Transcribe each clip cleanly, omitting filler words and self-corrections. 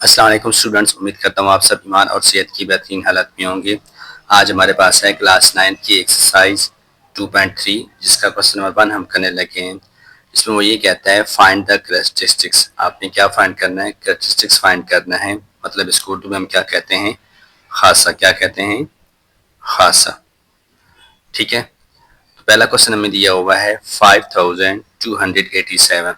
अस्सलाम वालेकुम स्टूडेंट्स, उम्मीद करता हूँ आप सब ईमान और सेहत की बेहतरीन हालत में होंगे। आज हमारे पास है क्लास 9 की एक्सरसाइज 2.3 जिसका क्वेश्चन नंबर 1 हम करने लगे हैं। इसमें वो ये कहता है फाइंड द कैरेक्टरिस्टिक्स। आपने क्या फाइंड करना है? कैरेक्टरिस्टिक्स फाइंड करना है। मतलब इसको उर्दू में हम क्या कहते हैं? खासा। क्या कहते हैं? खासा। ठीक है। तो पहला क्वेश्चन हमें दिया हुआ है 5287।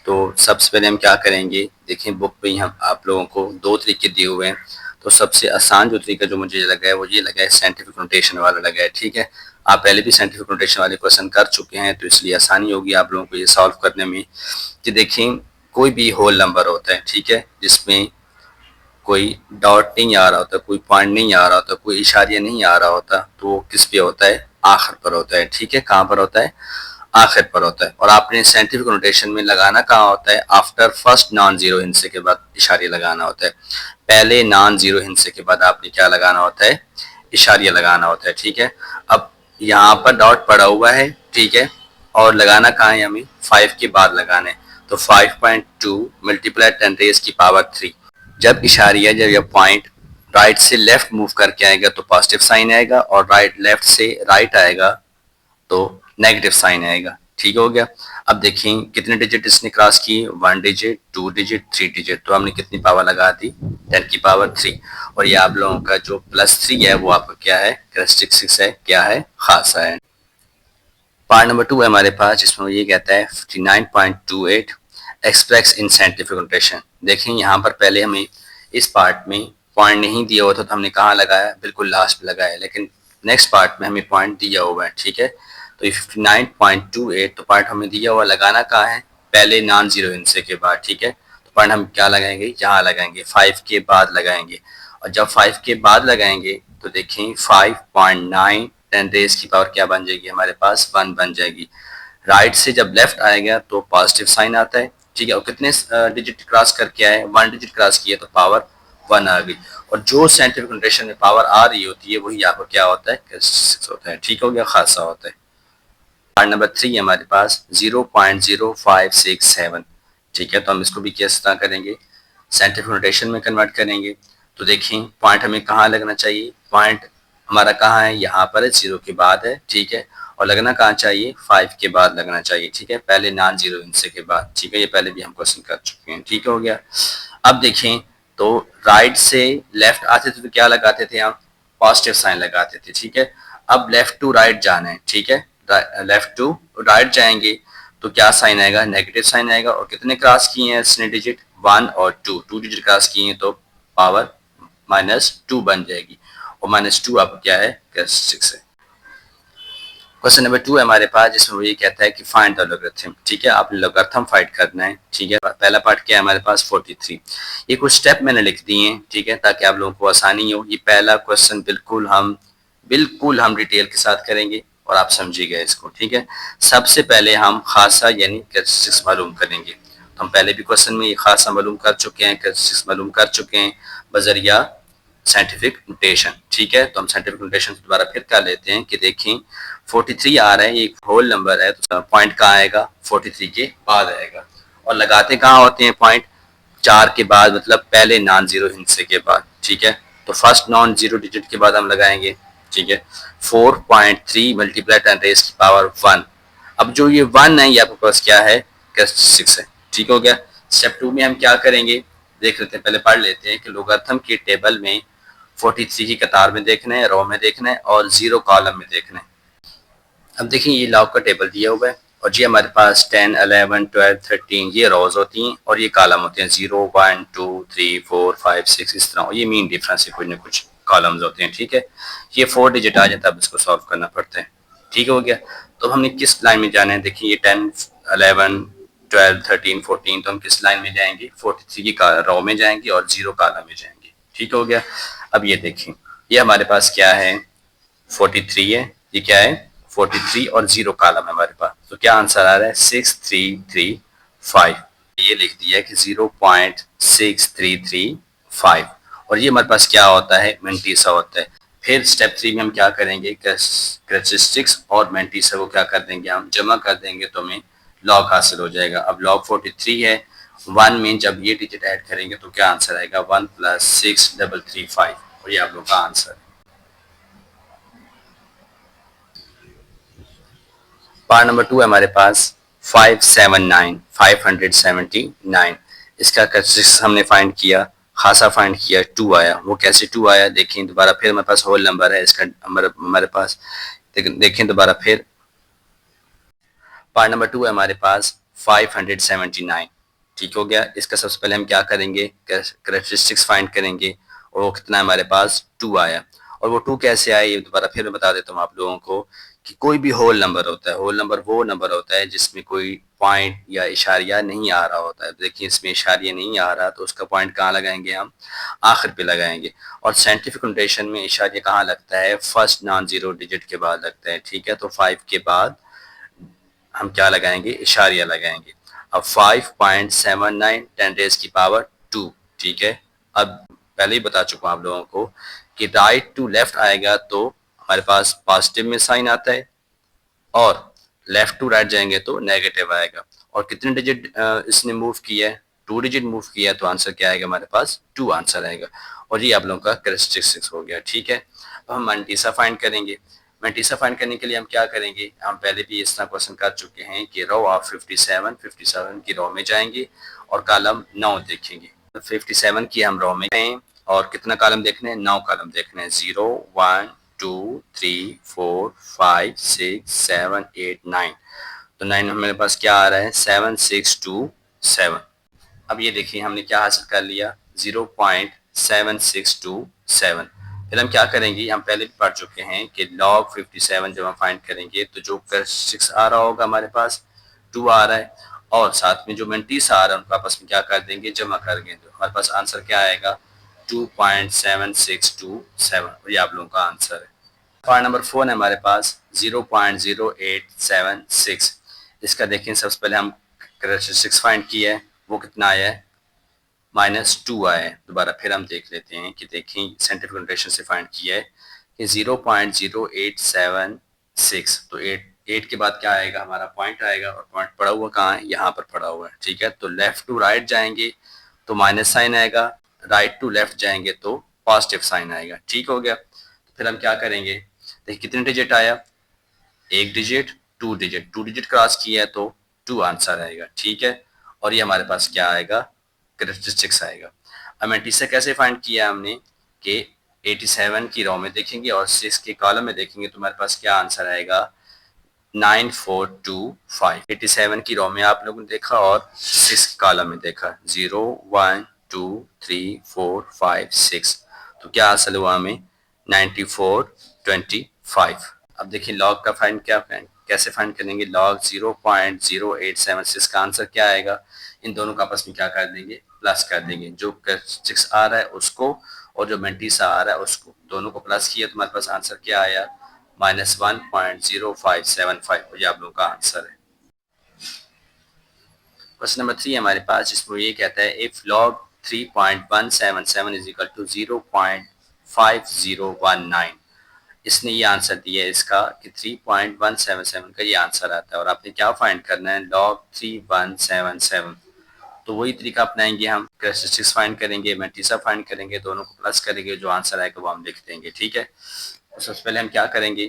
तो सबसे पहले हम क्या करेंगे, देखें बुक पे ही हम आप लोगों को दो तरीके दिए हुए हैं। तो सबसे आसान जो तरीका जो मुझे लगा है वो ये लगा है, साइंटिफिक नोटेशन वाला लगा है। ठीक है, आप पहले भी साइंटिफिक नोटेशन वाले क्वेश्चन कर चुके हैं तो इसलिए आसानी होगी आप लोगों को ये सॉल्व करने में। कि देखें कोई भी होल नंबर होता है, ठीक है, जिसमें कोई डॉट नहीं आ रहा होता, कोई पॉइंट नहीं आ रहा होता, कोई इशारिया नहीं आ रहा होता, तो वो किस पे होता है? आखिर पर होता है। ठीक है, कहाँ पर होता है? आखिर पर होता है। और आपने साइंटिफिक नोटेशन में लगाना कहाँ होता है? आफ्टर फर्स्ट नॉन जीरो हिंसे के बाद इशारिया लगाना होता है। पहले नॉन जीरो हिंसे के बाद आपने क्या लगाना होता है? इशारिया लगाना होता है। ठीक है, अब यहाँ पर डॉट पड़ा हुआ है, ठीक है, और लगाना कहाँ है? हमें 5 के बाद लगाना है। तो 5.2 मल्टीप्लाई 10⁻³ जब इशारिया जब यह पॉइंट राइट से लेफ्ट मूव करके आएगा तो पॉजिटिव साइन आएगा, और राइट लेफ्ट से राइट आएगा तो नेगेटिव साइन आएगा। ठीक हो गया। अब देखें कितने डिजिट इसने क्रॉस किए? 1 डिजिट, 2 डिजिट, 3 डिजिट। तो हमने कितनी पावर लगा दी? 10⁻³ और ये आप लोगों का जो +3 है वो आपका क्या है? कैरेक्टरिस्टिक्स है, क्या है? खासा है। पार्ट नंबर 2 है हमारे पास, जिसमें ये कहता है 59.28 एक्सप्रेस इन साइंटिफिक नोटेशन। देखें यहाँ पर पहले हमें इस पार्ट में पॉइंट नहीं दिया हुआ था तो हमने कहाँ लगाया? बिल्कुल लास्ट में लगाया, लेकिन नेक्स्ट पार्ट में हमें पॉइंट दिया हुआ है। ठीक है, तो ये 59.28 तो पार्ट हमें दिया हुआ, लगाना कहाँ है? पहले नॉन जीरो हिंसे के बाद। ठीक है, तो पॉइंट हम क्या लगाएंगे? यहाँ लगाएंगे, 5 के बाद लगाएंगे। और जब 5 के बाद लगाएंगे तो देखें 5.9 10⁻³ क्या बन जाएगी? हमारे पास 1 बन जाएगी। राइट से जब लेफ्ट आएगा तो पॉजिटिव साइन आता है। ठीक है, और कितने डिजिट क्रॉस करके आए? 1 डिजिट क्रॉस किया तो पावर 1 आ गई। और जो साइंटिफिक नोटेशन में पावर आ रही होती है वही आपको क्या होता है? कैरेक्टरिस्टिक्स होता है। ठीक हो गया, खासा होता है। पार्ट नंबर 3 हमारे पास 0.0567। ठीक है, तो हम इसको भी किस तरह करेंगे? साइंटिफिक नोटेशन में कन्वर्ट करेंगे। तो देखें पॉइंट हमें कहाँ लगना चाहिए? पॉइंट हमारा कहाँ है? यहाँ पर है, 0 के बाद है। ठीक है, और लगना कहाँ चाहिए? 5 के बाद लगना चाहिए। ठीक है, पहले नॉन जीरो हिंसे के बाद। ठीक है, ये पहले भी हम क्वेश्चन कर चुके हैं। ठीक हो गया। अब देखें तो राइट से लेफ्ट आते थे तो क्या लगाते थे? हम पॉजिटिव साइन लगाते थे। ठीक है, अब लेफ्ट टू राइट जाना है। ठीक है, लेफ्ट टू राइट जाएंगे तो क्या साइन आएगा? नेगेटिव साइन आएगा। और कितने क्रॉस किए हैं इसने डिजिट? 1 और 2 डिजिट क्रॉस किए हैं तो पावर -2 बन जाएगी। और -2 आपको क्या है? कैरेक्टरिस्टिक्स है। क्वेश्चन नंबर 2 है हमारे पास, जिसमें वो ये कहता है कि फाइंड द लॉगरिथम। ठीक है, आपने लॉगरिथम फाइंड करना है। ठीक है, पहला पार्ट क्या है हमारे पास? 43। ये कुछ स्टेप मैंने लिख दिए हैं, ठीक है, ताकि आप लोगों को आसानी हो। ये पहला क्वेश्चन बिल्कुल हम डिटेल के साथ करेंगे और आप समझिएगा इसको। ठीक है, सबसे पहले हम खासा यानी कैरेक्टरिस्टिक्स मालूम करेंगे। तो हम पहले भी क्वेश्चन में ये खासा मालूम कर चुके हैं, कैरेक्टरिस्टिक्स मालूम कर चुके हैं बजरिया साइंटिफिक नोटेशन। ठीक है, तो हम साइंटिफिक नोटेशन दोबारा फिर कर लेते हैं कि देखें 43 आ रहा है, ये एक होल नंबर है तो पॉइंट कहाँ आएगा? 43 के बाद आएगा। और लगाते कहाँ होते हैं पॉइंट? 4 के बाद, मतलब पहले नॉन जीरो हिंसे के बाद। ठीक है, तो फर्स्ट नॉन जीरो डिजिट के बाद हम लगाएंगे। ठीक है, 4.3 मल्टीप्लाई 10⁻1। अब जो ये 1 है ये आपके पास क्या है? कैरेक्टरिस्टिक्स है। ठीक हो गया। स्टेप 2 में हम क्या करेंगे देख लेते हैं, पहले पढ़ लेते हैं कि लोगारिथम की टेबल में 43 की कतार में देखना है, रो में देखना है और 0 कॉलम में देखना है। अब देखिए ये लॉग का टेबल दिया हुआ है और ये हमारे पास 10, 11, 12, 13 ये रोज होती हैं और ये कॉलम होते हैं 0, 1, 2, 3, 4, 5, 6 इस तरह। और ये मीन डिफरेंस है, कुछ ना कुछ कॉलम्स होते हैं। ठीक है, ये 4 डिजिट आ जाए तब इसको सॉल्व करना पड़ता है। ठीक हो गया। तो हमने किस लाइन में जाना है? देखिए ये 10, 11, 12, 13, 14, तो हम किस लाइन में जाएंगे? 43 की रो में जाएंगे और 0 कॉलम में जाएंगे। ठीक हो गया। अब ये देखें ये हमारे पास क्या है? 43 है। ये क्या है? 43 और 0 कॉलम है हमारे पास। तो क्या आंसर आ रहा है? 6335। ये लिख दिया है कि 0.6335। और ये हमारे पास क्या होता है? मेंटीसा होता है। फिर स्टेप 3 में हम क्या करेंगे? कैरेक्टरिस्टिक्स और मेंटीसा को क्या कर देंगे? हम जमा कर देंगे तो हमें लॉग हासिल हो जाएगा। अब लॉग 43 है 1 मीन जब ये डिजिट ऐड करेंगे तो क्या आंसर आएगा 1 + 6,335 और ये आप लोग का आंसर है। पार्ट नंबर 2 है हमारे पास 579 इसका कैरेक्टरिस्टिक्स हमने फाइंड किया, खासा फाइंड किया, 2 आया। वो कैसे 2 आया देखें दोबारा फिर हमारे पास होल नंबर है इसका हमारे पास देखें दोबारा फिर पार्ट नंबर 2 है हमारे पास 579 ठीक हो गया। इसका सबसे पहले हम क्या करेंगे कैरेक्टरिस्टिक्स फाइंड करेंगे और वो कितना हमारे पास 2 आया। और वो 2 कैसे आया ये दोबारा फिर मैं बता देता हूँ आप लोगों को कि कोई भी होल नंबर होता है, होल नंबर वो नंबर होता है जिसमें कोई पॉइंट या इशारिया नहीं आ रहा होता है। देखिए इसमें इशारिया नहीं आ रहा तो उसका पॉइंट कहाँ लगाएंगे हम, आखिर पे लगाएंगे। और साइंटिफिक नोटेशन में इशारिया कहाँ लगता है, फर्स्ट नॉन जीरो डिजिट के बाद लगता है। ठीक है, तो 5 के बाद हम क्या लगाएंगे, इशारिया लगाएंगे। अब 5.79 10 रेज़ की पावर 2 ठीक है। अब पहले ही बता चुका हूँ आप लोगों को कि राइट टू लेफ्ट आएगा तो हमारे पास पॉजिटिव में साइन आता है और लेफ्ट टू राइट जाएंगे तो नेगेटिव आएगा। और कितने डिजिट इसने मूव किया है, 2 डिजिट मूव किया है तो आंसर क्या आएगा हमारे पास 2 आंसर आएगा। और ये आप लोगों का कैरेक्टरिस्टिक्स हो गया। ठीक है, अब हम मैंटीसा फाइंड करेंगे। मैंटीसा फाइंड करने के लिए हम क्या करेंगे, हम पहले भी इस तरह क्वेश्चन कर चुके हैं कि रो ऑफ 57 की रो में जाएंगे और कॉलम 9 देखेंगे। 57 की हम रो में गए और कितना कॉलम देखने हैं, 9 कॉलम देखने हैं। 0 1 2 3 4 5 6 7 8 9 तो 9 हमारे पास क्या आ रहा है 7 6 2 7। अब ये देखिए हमने क्या हासिल कर लिया 0.7627। फिर हम क्या करेंगे, हम पहले भी पढ़ चुके हैं कि log 57 जब हम फाइंड करेंगे तो जो कैरेक्टरिस्टिक्स आ रहा होगा हमारे पास 2 आ रहा है और साथ में जो मेंटीस आ रहा है उनको आपस में क्या कर देंगे, जमा कर देंगे तो हमारे पास आंसर क्या आएगा 2.7627 और ये आप लोगों का आंसर है। पार्ट नंबर 4 है हमारे पास 0.0876। इसका देखें सबसे पहले हम कैरेक्टरिस्टिक्स फाइंड किया है, वो कितना आया है -2 आया है। दोबारा फिर हम देख लेते हैं कि देखें साइंटिफिक नोटेशन से फाइंड किया है कि 0.0876 तो 8 के बाद क्या आएगा हमारा पॉइंट आएगा और पॉइंट पड़ा हुआ कहाँ है, यहाँ पर पड़ा हुआ है। ठीक है, तो लेफ्ट टू राइट जाएंगे तो माइनस साइन आएगा, राइट टू लेफ्ट जाएंगे तो पॉजिटिव साइन आएगा। ठीक हो गया, तो फिर हम क्या करेंगे, देखिए कितने डिजिट आया, 1 डिजिट 2 डिजिट, 2 डिजिट क्रॉस किया है तो 2 आंसर आएगा। ठीक है, और ये हमारे पास क्या आएगा कैरेक्टरिस्टिक्स आएगा। अब मैंटीसा कैसे फाइंड किया हमने कि 87 की रो में देखेंगे और 6 के कॉलम में देखेंगे तो हमारे पास क्या आंसर आएगा 9425। 87 की रो में आप लोगों ने देखा और 6 कॉलम में देखा 0 1 2 3 4 5 6 तो क्या हासिल हुआ हमें 9425। अब देखिए लॉग का फाइंड कैसे फाइंड करेंगे, लॉग 0.0876 का आंसर क्या आएगा, इन दोनों का आपस में क्या कर देंगे, प्लस कर देंगे। जो कैरेक्टरिस्टिक्स आ रहा है उसको और जो मेंटीसा आ रहा है उसको दोनों को प्लस किया तो हमारे पास आंसर क्या आया -1.0575 और ये आप लोगों का आंसर है। क्वेश्चन नंबर 3 हमारे पास जिसमें ये कहता है if log 3.177 is equal to 0.5019। इसने ये आंसर दिया है इसका कि 3.177 का ये आंसर आता है और आपने क्या फाइंड करना है log 3177। तो वही तरीका अपनाएंगे, हम कैरेक्टरिस्टिक्स फाइंड करेंगे, मैंटीसा फाइंड करेंगे, दोनों को प्लस करेंगे, जो आंसर आएगा वो हम लिख देंगे। ठीक है, तो सबसे पहले हम क्या करेंगे,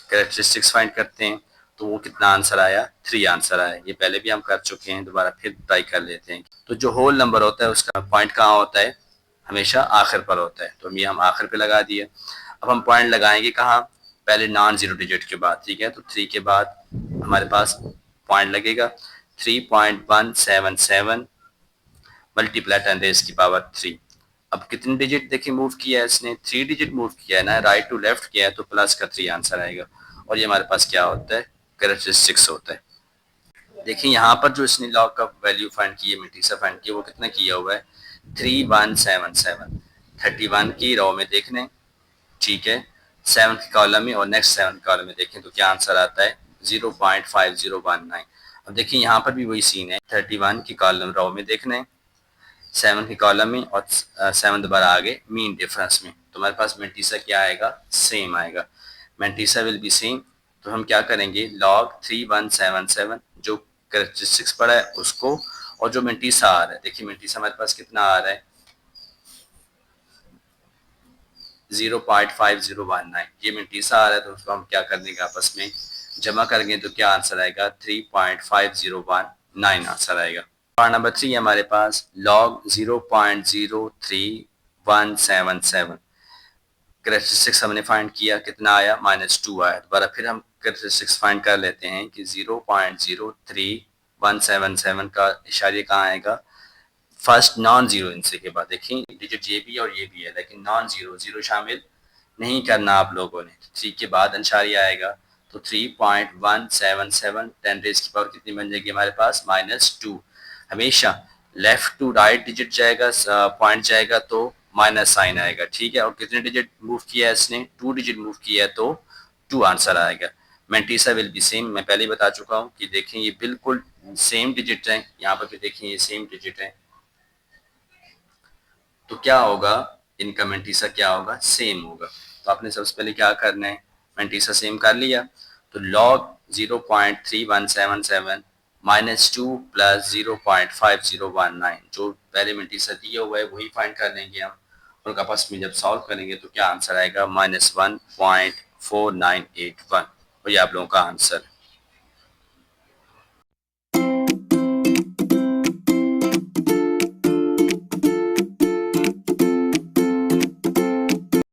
कैरेक्टरिस्टिक्स फाइंड करते हैं तो वो कितना आंसर आया 3 आंसर आया। ये पहले भी हम कर चुके हैं, दोबारा फिर ट्राई कर लेते हैं। तो जो होल नंबर होता है उसका पॉइंट कहाँ होता है, हमेशा आखिर पर होता है, तो ये हम आखिर पे लगा दिए। अब हम पॉइंट लगाएंगे कहाँ, पहले नॉन जीरो डिजिट के बाद। ठीक है, तो 3 के बाद हमारे पास पॉइंट लगेगा 3.177 मल्टीप्लाई 10 रेज़ की पावर 3। अब कितने डिजिट देखिए मूव किया है इसने, 3 डिजिट मूव किया है ना, राइट टू लेफ्ट किया है तो प्लस का 3 आंसर आएगा और ये हमारे पास क्या होता है कैरेक्टरिस्टिक्स होता है। देखिए यहाँ पर जो इसने लॉग का वैल्यू फाइंड की है, मेंटीसा फाइंड की है, वो कितना किया हुआ है 3177। 31 की रो में देखने, ठीक है, 7 के कॉलम में और नेक्स्ट 7 कॉलम में देखें तो क्या आंसर आता है 0.5019। अब देखिए यहाँ पर भी वही सीन है, 31 की कॉलम रो में देखने, 7 के कॉलम में और 7 दोबारा आगे मीन डिफरेंस में, तो हमारे पास मेंटीसा क्या आएगा, सेम आएगा। मेंटीसा विल बी सेम, तो हम क्या करेंगे log 3177 जो कैरेक्टरिस्टिक्स पड़ा है उसको और जो मेंटीसा आ रहा है, देखिए मेंटीसा हमारे पास कितना आ रहा है 0.5019, ये मेंटीसा आ रहा है, तो उसको हम क्या कर देंगे आपस में जमा करेंगे तो क्या आंसर आएगा 3.5019 आंसर आएगा। पार्ट नंबर 3 है हमारे पास log 0.03177, करेक्टरिस्टिक्स हमने फाइंड किया, कितना आया -2 आया। दोबारा फिर हम करेक्टरिस्टिक्स फाइंड कर लेते हैं कि 0.03177 का इशारे कहाँ आएगा, फर्स्ट नॉन जीरो इनसे के बाद। देखिए डिजिट ये भी है और ये भी है, लेकिन नॉन जीरो, जीरो शामिल नहीं करना आप लोगों ने। 3 के बाद अंशारी आएगा, तो 3.177 10 रेज़ की पावर कितनी बन जाएगी हमारे पास -2। हमेशा लेफ्ट टू राइट डिजिट जाएगा, पॉइंट जाएगा तो माइनस साइन आएगा, ठीक है। और कितने डिजिट मूव किया है इसने, 2 डिजिट मूव किया है तो 2 आंसर आएगा। मेंटीसा विल बी सेम, मैं पहले ही बता चुका हूँ कि देखें ये बिल्कुल सेम डिजिट है, यहाँ पर भी देखें ये सेम डिजिट है, तो क्या होगा इनका मेंटीसा क्या होगा, सेम होगा। तो आपने सबसे पहले क्या करना है, मेंटीसा सेम कर लिया, तो log 0.3177 -2 प्लस 0.5019, जो पहले मेंटीसा दिया हुआ है वही फाइंड कर लेंगे हम, और आपस में जब सॉल्व करेंगे तो क्या आंसर आएगा -1.4981, और ये आप लोगों का आंसर।